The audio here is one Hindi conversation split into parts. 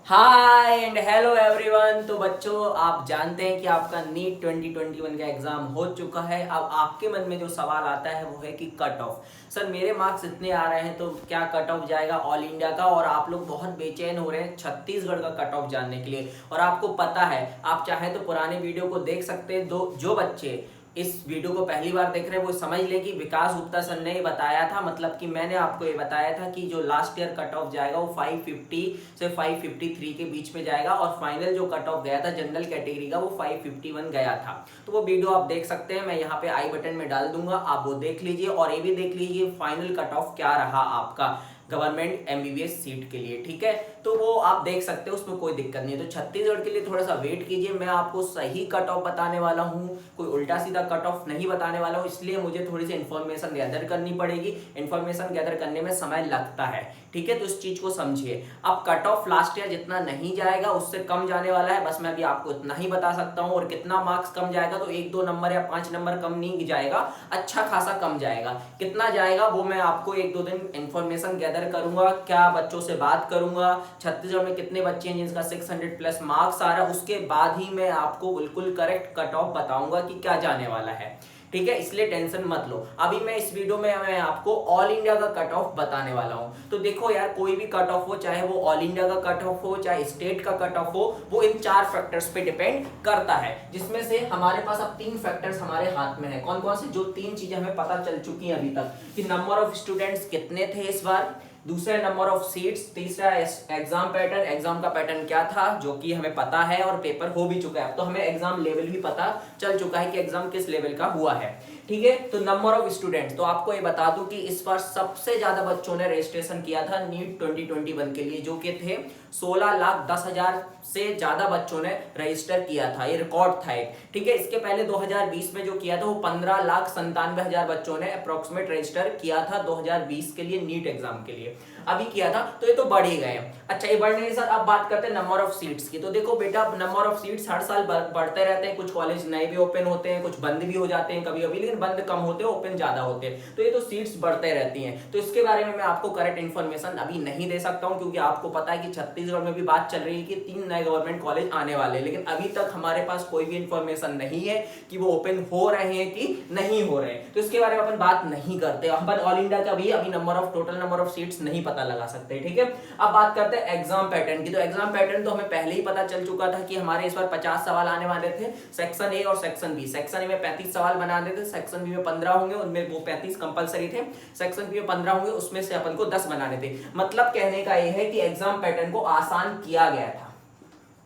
Hi and hello everyone. तो बच्चों, आप जानते हैं कि आपका नीट 2021 का एग्जाम हो चुका है। अब आपके मन में जो सवाल आता है वो है कि कट ऑफ। सर मेरे मार्क्स इतने आ रहे हैं तो क्या कट ऑफ जाएगा ऑल इंडिया का? और आप लोग बहुत बेचैन हो रहे हैं छत्तीसगढ़ का कट ऑफ जानने के लिए। और आपको पता है, आप चाहें तो पुराने वीडियो को देख सकते हैं। दो जो बच्चे इस वीडियो को पहली बार देख रहे हैं वो समझ ले कि विकास गुप्ता सर ने बताया था, मतलब कि मैंने आपको ये बताया था कि जो लास्ट ईयर कट ऑफ जाएगा वो 550 से 553 के बीच में जाएगा। और फाइनल जो कट ऑफ गया था जनरल कैटेगरी का वो 551 गया था। तो वो वीडियो आप देख सकते हैं, मैं यहाँ पे आई बटन में डाल दूंगा, आप वो देख लीजिए। और ये भी देख लीजिए फाइनल कट ऑफ क्या रहा आपका गवर्नमेंट एमबीबीएस सीट के लिए। ठीक है, तो वो आप देख सकते हो, उसमें कोई दिक्कत नहीं है। तो छत्तीसगढ़ के लिए थोड़ा सा वेट कीजिए, मैं आपको सही कट ऑफ बताने वाला हूँ, कोई उल्टा सीधा कट ऑफ नहीं बताने वाला हूँ। इसलिए मुझे थोड़ी सी इन्फॉर्मेशन गैदर करनी पड़ेगी। इन्फॉर्मेशन गैदर करने में समय लगता है, ठीक है, तो इस चीज को समझिए। अब कट ऑफ लास्ट ईयर जितना नहीं जाएगा उससे कम जाने वाला है, बस मैं अभी आपको इतना ही बता सकता हूँ। और कितना मार्क्स कम जाएगा तो 1-2 नंबर या 5 नंबर कम नहीं जाएगा, अच्छा खासा कम जाएगा। कितना जाएगा वो मैं आपको 1-2 दिन इन्फॉर्मेशन गैदर करूंगा, क्या बच्चों से बात करूंगा, छत्तीसगढ़ में कितने बच्चे हैं जिनका 600 प्लस मार्क्स आ रहा है, उसके बाद ही मैं आपको बिल्कुल करेक्ट कट ऑफ बताऊंगा कि क्या जाने वाला है। ठीक है, इसलिए टेंशन मत लो। अभी मैं इस वीडियो में मैं आपको ऑल इंडिया का कट ऑफ बताने वाला हूं। तो देखो यार, कोई भी कट ऑफ हो, चाहे वो ऑल इंडिया का कट ऑफ हो चाहे स्टेट का कट ऑफ हो, वो इन 4 फैक्टर्स पे डिपेंड करता है, जिसमें से हमारे पास अब 3 फैक्टर्स हमारे हाथ में है। कौन कौन से? जो 3 चीजें हमें पता चल चुकी हैं अभी तक, कि नंबर ऑफ स्टूडेंट्स कितने थे इस बार, दूसरा नंबर ऑफ सीट्स, तीसरा एग्जाम पैटर्न, एग्जाम का पैटर्न क्या था जो कि हमें पता है और पेपर हो भी चुका है। तो हमें एग्जाम लेवल भी पता चल चुका है कि एग्जाम किस लेवल का हुआ है। ठीक है, तो नंबर ऑफ स्टूडेंट्स, तो आपको ये बता दूं कि इस बार सबसे ज्यादा बच्चों ने रजिस्ट्रेशन किया था नीट 2021 के लिए, जो कि थे 16,10,000 से ज्यादा बच्चों ने रजिस्टर किया था। ये रिकॉर्ड था एक। ठीक है, इसके पहले 2020 में जो किया था वो 15,97,000 बच्चों ने अप्रोक्सीमेट रजिस्टर किया था 2020 के लिए, नीट एग्जाम के लिए अभी किया था। तो ये तो बढ़ ही गए। अच्छा, ये बढ़ने के साथ अब बात करते हैं नंबर ऑफ सीट्स की। तो देखो बेटा, नंबर ऑफ सीट्स हर साल बढ़ते रहते हैं। कुछ कॉलेज नए भी ओपन होते हैं, कुछ बंद भी हो जाते हैं कभी कभी, लेकिन बंद कम होते हैं, ओपन ज्यादा होते हैं। तो ये तो सीट्स बढ़ते रहती हैं। तो इसके बारे में मैं आपको करेक्ट इन्फॉर्मेशन अभी नहीं दे सकता हूं, क्योंकि आपको पता है कि छत्तीसगढ़ में भी बात चल रही है कि 3 नए गवर्नमेंट कॉलेज आने वाले हैं, लेकिन अभी तक हमारे पास कोई भी इंफॉर्मेशन नहीं है कि वो ओपन हो रहे हैं कि नहीं हो रहे हैं। तो इसके बारे में अपन बात नहीं करते। अपन ऑल इंडिया का भी अभी टोटल नंबर ऑफ सीट्स नहीं पता लगा सकते। ठीक है, अब बात करते हैं एग्जाम पैटर्न की। तो एग्जाम पैटर्न तो हमें पहले ही पता चल चुका था कि हमारे इस बार 50 सवाल आने वाले थे, सेक्शन ए और सेक्शन बी। सेक्शन ए में 35 सवाल बनाने थे, सेक्शन बी में 15 होंगे, उनमें वो 35 कंपलसरी थे, सेक्शन बी में 15 होंगे, उसमें से अपन को 10 बनाने थे। मतलब कहने का यह है कि एग्जाम पैटर्न को आसान किया गया था।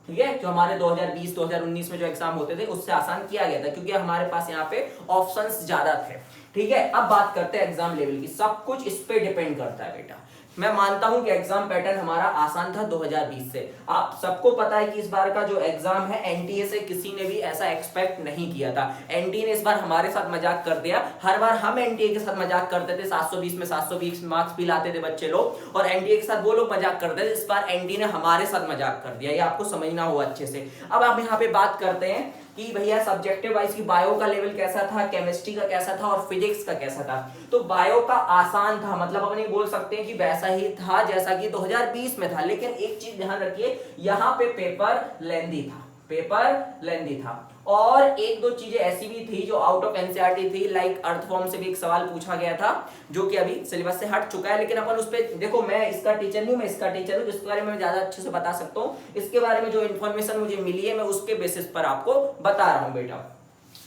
ठीक है, जो हमारे 2020-2019 में जो एग्जाम होते थे उससे आसान किया गया था, क्योंकि हमारे पास यहाँ पे ऑप्शंस ज्यादा थे। ठीक है, अब बात करते हैं एग्जाम लेवल की। सब कुछ इस पे डिपेंड करता है बेटा। मैं मानता हूं कि एग्जाम पैटर्न हमारा आसान था 2020 से। आप सबको पता है कि इस बार का जो एग्जाम है एनटीए से किसी ने भी ऐसा एक्सपेक्ट नहीं किया था। एनटीए ने इस बार हमारे साथ मजाक कर दिया। हर बार हम एनटीए के साथ मजाक करते थे, 720 में 720 मार्क्स भी लाते थे बच्चे लोग, और एनटीए के साथ वो लोग मजाक करते थे। इस बार एनटीए ने हमारे साथ मजाक कर दिया, ये आपको समझना होगा अच्छे से। अब आप यहाँ पे बात करते हैं कि भैया सब्जेक्टिव वाइज की बायो का लेवल कैसा था, केमिस्ट्री का कैसा था और फिजिक्स का कैसा था। तो बायो का आसान था, मतलब अपन ये बोल सकते हैं कि वैसा ही था जैसा कि 2020 में था। लेकिन एक चीज ध्यान रखिए, यहाँ पे पेपर लेंदी था, पेपर लेंदी था। और 1-2 चीजें ऐसी भी थी जो आउट ऑफ एनसीईआरटी थी, लाइक अर्थ फॉर्म से भी एक सवाल पूछा गया था जो कि अभी सिलेबस से हट चुका है। लेकिन अपन उस पे देखो, मैं इसका टीचर नहीं हूं, मैं इसका टीचर हूं, जिसके बारे में मैं ज्यादा अच्छे से बता सकता हूं। इसके बारे में जो इन्फॉर्मेशन मुझे मिली है मैं उसके बेसिस पर आपको बता रहा हूं बेटा।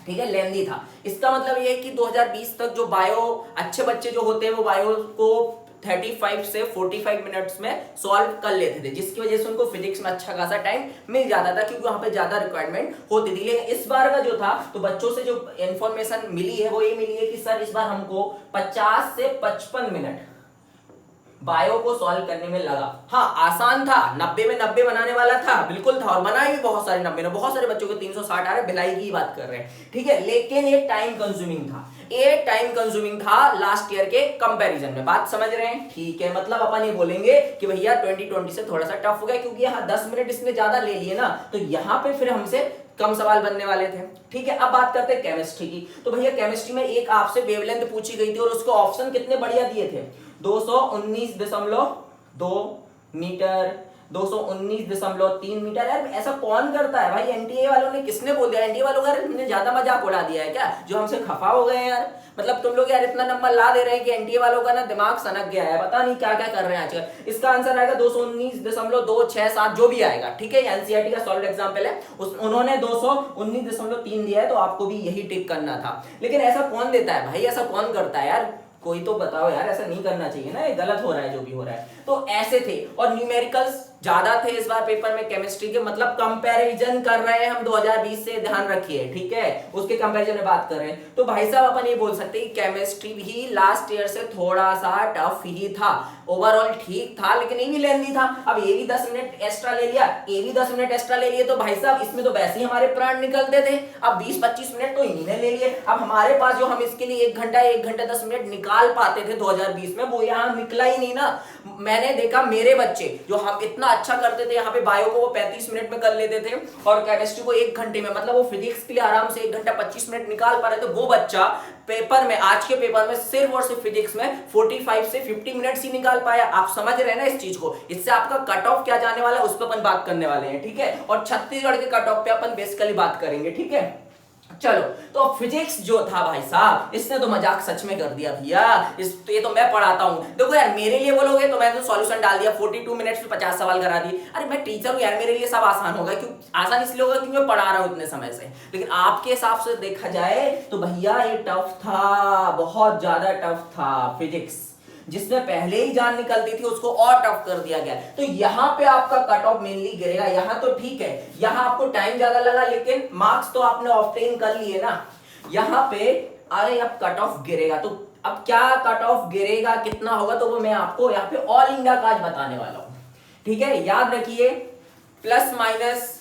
ठीक है, लेंदी था। इसका मतलब ये है कि 2020 तक जो बायो अच्छे बच्चे जो होते हैं वो बायो को 35 से 45 मिनट्स में सॉल्व कर लेते थे, जिसकी वजह से उनको फिजिक्स में अच्छा खासा टाइम मिल जाता था, क्योंकि वहां पे ज्यादा रिक्वायरमेंट होती थी। लेकिन इस बार का जो था, तो बच्चों से जो इंफॉर्मेशन मिली है वो ये मिली है कि सर इस बार हमको 50 से 55 मिनट बायो को सॉल्व करने में लगा। हाँ, आसान था, 90 में 90 बनाने वाला था, बिल्कुल था, और बनाए भी बहुत सारे 90 में। बहुत सारे बच्चों के 360 आ रहे, भिलाई की बात कर रहे हैं। ठीक है, लेकिन ये टाइम कंज्यूमिंग था, ये टाइम कंज्यूमिंग था लास्ट ईयर के कंपैरिजन में। बात समझ रहे हैं? ठीक है, मतलब अपन ये बोलेंगे कि भैया 2020 से थोड़ा सा टफ हो गया, क्योंकि यहाँ 10 मिनट इसने ज्यादा ले लिए ना, तो यहाँ पे फिर हमसे कम सवाल बनने वाले थे। ठीक है, अब बात करते हैं केमिस्ट्री की। तो भैया केमिस्ट्री में एक आपसे वेवलेंथ पूछी गई थी, और उसको ऑप्शन कितने बढ़िया दिए थे, 219.2 मीटर, 219.3 मीटर। यार ऐसा कौन करता है भाई? एनटीए वालों ने किसने बोल दिया? एनटीए वालों का तुमने ज्यादा मजाक उड़ा दिया है क्या, जो हमसे खफा हो गए हैं यार? मतलब तुम लोग यार इतना नंबर ला दे रहे हैं कि एनटीए वालों का ना दिमाग सनक गया है, पता नहीं क्या क्या कर रहे हैं आजकल। इसका आंसर आएगा 219.267 जो भी आएगा, ठीक है। एनसीईआरटी का सॉल्व एग्जांपल है, उन्होंने 219.3 दिया है, तो आपको भी यही टिक करना था। लेकिन ऐसा कौन देता है भाई? ऐसा कौन करता है यार? कोई तो बताओ यार, ऐसा नहीं करना चाहिए ना, ये गलत हो रहा है जो भी हो रहा है। तो ऐसे थे, और न्यूमेरिकल्स ज्यादा थे इस बार पेपर में केमिस्ट्री के, मतलब कंपैरिजन कर रहे हैं हम 2020 से, ध्यान रखिए, ठीक है, उसके कंपैरिजन में बात कर रहे हैं। तो भाई साहब अपन ये बोल सकते हैं कि केमिस्ट्री भी लास्ट ईयर से थोड़ा सा टफ ही था, ओवरऑल ठीक था, लेकिन ये भी लेंदी था। अब ये भी 10 मिनट एक्स्ट्रा ले लिया, ये भी 10 मिनट एक्स्ट्रा ले लिए, तो भाई साहब इसमें तो वैसे ही हमारे प्राण निकलते थे। अब 20-25 मिनट तो इन्हीं ने ले लिए। अब हमारे पास जो हम इसके लिए 1 घंटा 10 मिनट निकाल पाते थे 2020 में, वो यहाँ निकला ही नहीं ना। मैंने देखा मेरे बच्चे जो हम इतना अच्छा करते थे यहाँ पे, बायो को वो 35 मिनट में कर लेते थे, और केमिस्ट्री को 1 घंटे में, मतलब वो फिजिक्स के लिए आराम से 1 घंटा 25 मिनट निकाल पा रहे थे। वो बच्चा पेपर में, आज के पेपर में सिर्फ और सिर्फ फिजिक्स में 45 से 50 मिनट्स ही निकाल पाया। आप समझ रहे हैं ना इस चीज को? इससे आपका कट ऑफ क्या जाने वाला है उस पर अपन बात करने वाले हैं, ठीक है। और छत्तीसगढ़ के कट ऑफ पे अपन बेसिकली बात करेंगे, ठीक है। चलो, तो फिजिक्स जो था भाई साहब, इसने तो मजाक सच में कर दिया भैया। ये तो मैं पढ़ाता हूं, देखो यार, मेरे लिए बोलोगे तो मैं तो सॉल्यूशन डाल दिया, 42 मिनट्स में 50 सवाल करा दिए। अरे मैं टीचर हूं यार, मेरे लिए सब आसान होगा। क्यों आसान? इसलिए होगा क्योंकि मैं पढ़ा रहा हूं इतने समय से। लेकिन आपके हिसाब से देखा जाए तो भैया ये टफ था, बहुत ज्यादा टफ था फिजिक्स। जिसमें पहले ही जान निकलती थी उसको और टफ कर दिया गया। तो यहां पे आपका कट ऑफ मेनली गिरेगा। यहां तो ठीक है, यहां आपको टाइम ज्यादा लगा, लेकिन मार्क्स तो आपने ऑब्टेन कर लिए ना। यहां पे अरे अब कट ऑफ गिरेगा, तो अब क्या कट ऑफ गिरेगा, कितना होगा, तो वो मैं आपको यहाँ पे ऑल इंडिया का आज बताने वाला हूं, ठीक है। याद रखिए, प्लस माइनस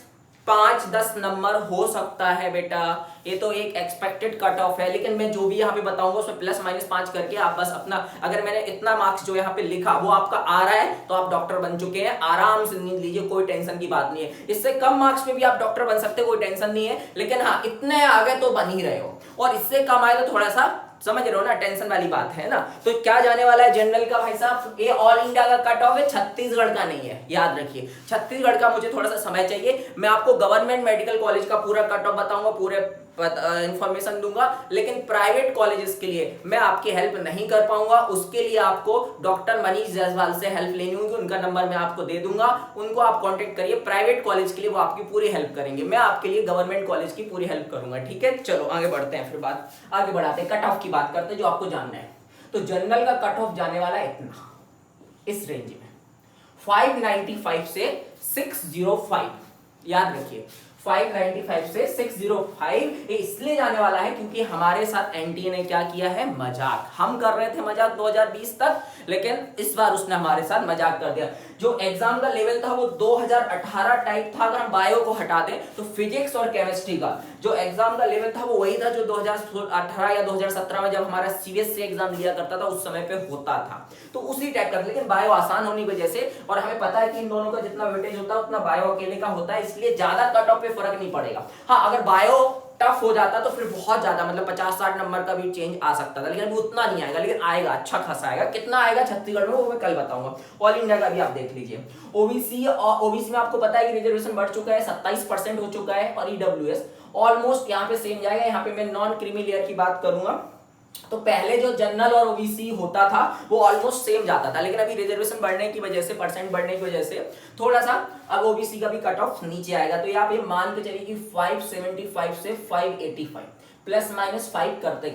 5-10 नंबर हो सकता है बेटा, ये तो एक एक्सपेक्टेड कट ऑफ है। लेकिन मैं जो भी यहाँ पे बताऊंगा उसमें प्लस माइनस 5 करके आप बस अपना, अगर मैंने इतना मार्क्स जो यहाँ पे लिखा वो आपका आ रहा है तो आप डॉक्टर बन चुके हैं। आराम से नींद लीजिए, कोई टेंशन की बात नहीं है। इससे कम मार्क्स में भी आप डॉक्टर बन सकते हो, कोई टेंशन नहीं है। लेकिन हाँ, इतने आ गए तो बन ही रहे हो, और इससे कम आए तो थोड़ा सा समझ रहे हो ना, टेंशन वाली बात है ना। तो क्या जाने वाला है जनरल का भाई साहब? ये ऑल इंडिया का कट ऑफ है, छत्तीसगढ़ का नहीं है, याद रखिए। छत्तीसगढ़ का मुझे थोड़ा सा समय चाहिए, मैं आपको गवर्नमेंट मेडिकल कॉलेज का पूरा कट ऑफ बताऊंगा, पूरे इंफॉर्मेशन दूंगा। लेकिन प्राइवेट कॉलेजेस के लिए मैं आपकी हेल्प नहीं कर पाऊंगा। उसके लिए आपको डॉक्टर मनीष जायसवाल से हेल्प लेनी होगी, उनका नंबर मैं आपको दे दूंगा, उनको आप कांटेक्ट करिए। प्राइवेट कॉलेज के लिए वो आपकी पूरी हेल्प करेंगे, मैं आपके लिए गवर्नमेंट कॉलेज की पूरी हेल्प करूंगा, ठीक है। चलो आगे बढ़ते हैं, फिर बात आगे बढ़ाते हैं, कट ऑफ की बात करते हैं जो आपको जानना है। तो जनरल का कट ऑफ जाने वाला है इतना, इस रेंज में 595 से 605, याद रखिए 595 से 605। ये इसलिए जाने वाला है क्योंकि हमारे साथ एनटीए ने क्या किया है, मजाक। हम कर रहे थे मजाक 2020 तक, लेकिन इस बार उसने हमारे साथ मजाक कर दिया। जो एग्जाम का लेवल था वो 2018 टाइप था, अगर हम बायो को हटा दें तो फिजिक्स और केमिस्ट्री का जो एग्जाम का लेवल था वो वही था जो 2018 या 2017 में जब हमारा सीबीएसई एग्जाम लिया करता था उस समय पे होता था, तो उसी टाइप का। लेकिन बायो आसान होने की वजह से, और हमें पता है कि इन दोनों का जितना वेटेज होता है उतना बायो अकेले का होता है, इसलिए ज्यादा कट ऑफ पे फर्क नहीं पड़ेगा। हाँ, अगर बायो टफ हो जाता तो फिर बहुत ज्यादा, मतलब 50-60 नंबर का भी चेंज आ सकता था, लेकिन अभी उतना नहीं आएगा। लेकिन आएगा, अच्छा खासा आएगा। कितना आएगा छत्तीसगढ़ में वो मैं कल बताऊंगा। ऑल इंडिया का भी आप देख लीजिए। ओबीसी में आपको पता है कि रिजर्वेशन बढ़ चुका है, 27% हो चुका है, और ईडब्ल्यूएस ऑलमोस्ट यहाँ पे सेम जाएगा। यहाँ पे मैं नॉन क्रीमी लेयर की बात करूंगा तो पहले जो जनरल और ओबीसी होता था वो ऑलमोस्ट सेम जाता था, लेकिन अभी रिजर्वेशन बढ़ने की वजह से, परसेंट बढ़ने की वजह से थोड़ा सा अब ओबीसी का भी कट ऑफ नीचे आएगा। तो यहाँ पे मान के चलिए कि 575 से 585 प्लस माइनस 5 करते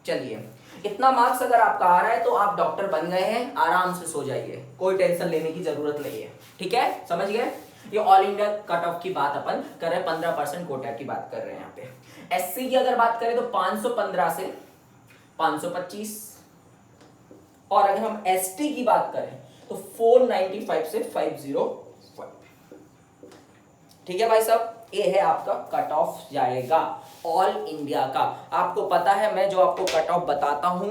चलिए। इतना मार्क्स अगर आपका आ रहा है तो आप डॉक्टर बन गए हैं, आराम से सो जाइए, कोई टेंशन लेने की जरूरत नहीं है, ठीक है, समझ गए। ये ऑल इंडिया कट ऑफ की बात अपन कर रहे हैं, 15% कोटा की बात कर रहे हैं यहाँ पे। एससी की अगर बात करें तो 515 से 525, और अगर हम एसटी की बात करें तो 495 से 505, ठीक है भाई साहब। ये है आपका कट ऑफ जाएगा ऑल इंडिया का। आपको पता है मैं जो आपको कट ऑफ बताता हूं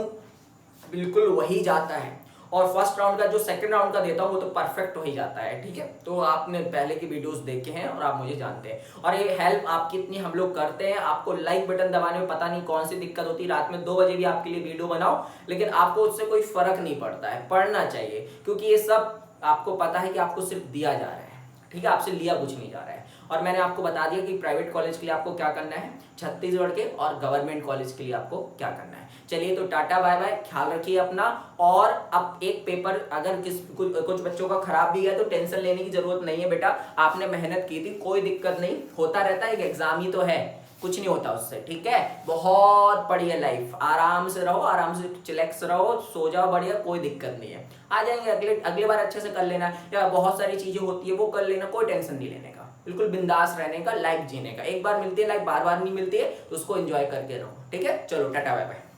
बिल्कुल वही जाता है, और फर्स्ट राउंड का जो सेकंड राउंड का देता हूं वो तो परफेक्ट हो ही जाता है, ठीक है। तो आपने पहले की वीडियोस देखे हैं और आप मुझे जानते हैं, और ये हेल्प आपकी इतनी हम लोग करते हैं। आपको लाइक बटन दबाने में पता नहीं कौन सी दिक्कत होती है, रात में 2 बजे भी आपके लिए वीडियो बनाओ, लेकिन आपको उससे कोई फर्क नहीं पड़ता है। पढ़ना चाहिए, क्योंकि ये सब आपको पता है कि आपको सिर्फ दिया जा रहा है, ठीक है, आपसे लिया कुछ नहीं जा रहा है। और मैंने आपको बता दिया कि प्राइवेट कॉलेज के लिए आपको क्या करना है छत्तीसगढ़ के, और गवर्नमेंट कॉलेज के लिए आपको क्या करना है। चलिए तो टाटा बाय बाय, ख्याल रखिए अपना। और अब एक पेपर अगर कुछ बच्चों का खराब भी है तो टेंशन लेने की जरूरत नहीं है बेटा, आपने मेहनत की थी, कोई दिक्कत नहीं, होता रहता है, एक एग्जाम ही तो है, कुछ नहीं होता उससे, ठीक है। बहुत बढ़िया लाइफ, आराम से रहो, आराम से चिलैक्स रहो, सो जाओ बढ़िया, कोई दिक्कत नहीं है। आ जाएंगे अगले बार अच्छे से कर लेना, या बहुत सारी चीजें होती है वो कर लेना, कोई टेंशन नहीं लेने का, बिल्कुल बिंदास रहने का, लाइफ जीने का। एक बार मिलती है लाइफ, बार बार नहीं मिलती है, तो उसको एंजॉय करके रहो, ठीक है। चलो टाटा बाय बाय।